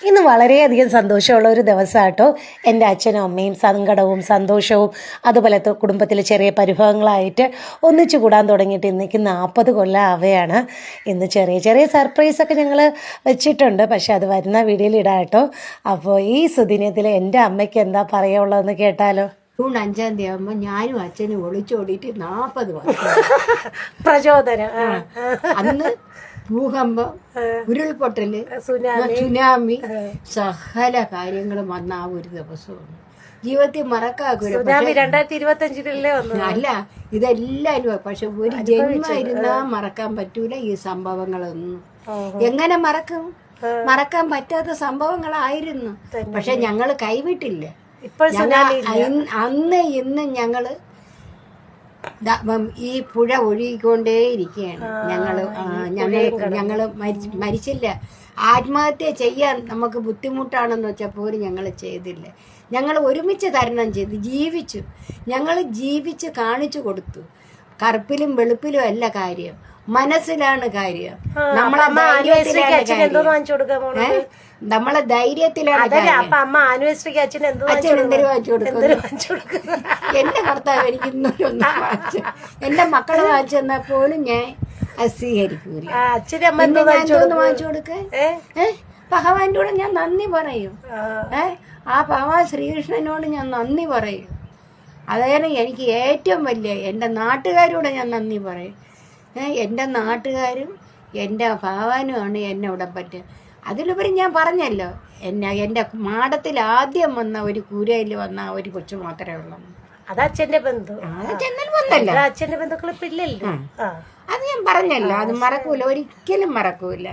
ഇന്ന് വളരെയധികം സന്തോഷമുള്ള ഒരു ദിവസമാണ് കേട്ടോ. എൻ്റെ അച്ഛനും അമ്മയും സങ്കടവും സന്തോഷവും അതുപോലെ കുടുംബത്തിലെ ചെറിയ പരിഭവങ്ങളായിട്ട് ഒന്നിച്ചു കൂടാൻ തുടങ്ങിയിട്ട് ഇന്നേക്ക് 40 കൊല്ലം ആവുകയാണ്. ഇന്ന് ചെറിയ ചെറിയ സർപ്രൈസൊക്കെ ഞങ്ങൾ വെച്ചിട്ടുണ്ട്, പക്ഷെ അത് വരുന്ന വീഡിയോയിൽ ഇടാം കേട്ടോ. അപ്പോൾ ഈ സുദിനത്തിൽ എൻ്റെ അമ്മയ്ക്ക് എന്താ പറയുള്ളതെന്ന് കേട്ടാലോ. ജൂൺ 5-ാം തീയതി ആകുമ്പോൾ ഞാനും അച്ഛനും ഒളിച്ചോടിയിട്ട് 40 വർഷം പ്രചോദനം. അന്ന് ഭൂകമ്പം, ഉരുൾപൊട്ടല്, സുനാമി, സകല കാര്യങ്ങളും വന്ന ആ ഒരു ദിവസമാണ് ജീവിതത്തിൽ മറക്കാക്കൂല. 2025 അല്ല, ഇതെല്ലാം പക്ഷെ ഒരു ജന്മം ഇരുന്നാ മറക്കാൻ പറ്റൂല ഈ സംഭവങ്ങളൊന്നും. എങ്ങനെ മറക്കും? മറക്കാൻ പറ്റാത്ത സംഭവങ്ങളായിരുന്നു. പക്ഷെ ഞങ്ങള് കൈവിട്ടില്ല. അന്ന് ഇന്നും ഞങ്ങള് ഈ പുഴ ഒഴുകിക്കൊണ്ടേയിരിക്കുകയാണ്. ഞങ്ങള് മരിച്ചില്ല. ആത്മഹത്യ ചെയ്യാൻ നമുക്ക് ബുദ്ധിമുട്ടാണെന്ന് വെച്ചാൽ പോലും ഞങ്ങൾ ചെയ്തില്ല. ഞങ്ങൾ ഒരുമിച്ച് തരണം ചെയ്ത് ജീവിച്ചു. ഞങ്ങൾ ജീവിച്ച് കാണിച്ചു കൊടുത്തു. കറുപ്പിലും വെളുപ്പിലും അല്ല കാര്യം, മനസ്സിലാണ് കാര്യം. നമ്മളെ നമ്മളെ ധൈര്യത്തിലാണ്. അച്ഛൻ എന്തൊരു വാങ്ങിച്ചു കൊടുക്കും? എന്റെ ഭർത്താവ് എനിക്ക് ഇന്നൊരൊന്നും വാങ്ങിച്ചു, എന്റെ മക്കളെ വാങ്ങിച്ചു തന്നാൽ പോലും ഞാൻ സ്വീകരിക്കൂല. ഞാൻ വാങ്ങിച്ചു കൊടുക്ക ഭഗവാന്റെ കൂടെ ഞാൻ നന്ദി പറയും. ആ ഭഗവാൻ ശ്രീകൃഷ്ണനോട് ഞാൻ നന്ദി പറയും. അതാണ് എനിക്ക് ഏറ്റവും വലിയ. എൻ്റെ നാട്ടുകാരോട് ഞാൻ നന്ദി പറയും. എൻ്റെ നാട്ടുകാരും എൻ്റെ ഭഗവാനുമാണ് എന്നെ ഇവിടെ പറ്റുക. അതിലുപരി ഞാൻ പറഞ്ഞല്ലോ, എൻ്റെ മാടത്തിൽ ആദ്യം വന്ന ഒരു കൂരയിൽ വന്ന ഒരു കൊച്ചു മാത്രമേ ഉള്ളൂ. അത് അച്ഛന്റെ ബന്ധു. വന്നല്ലോ, അച്ഛന്റെ ബന്ധുക്കൾ ഇപ്പൊ ഇല്ലല്ലോ. അത് ഞാൻ പറഞ്ഞല്ലോ, അത് മറക്കൂല, ഒരിക്കലും മറക്കൂല.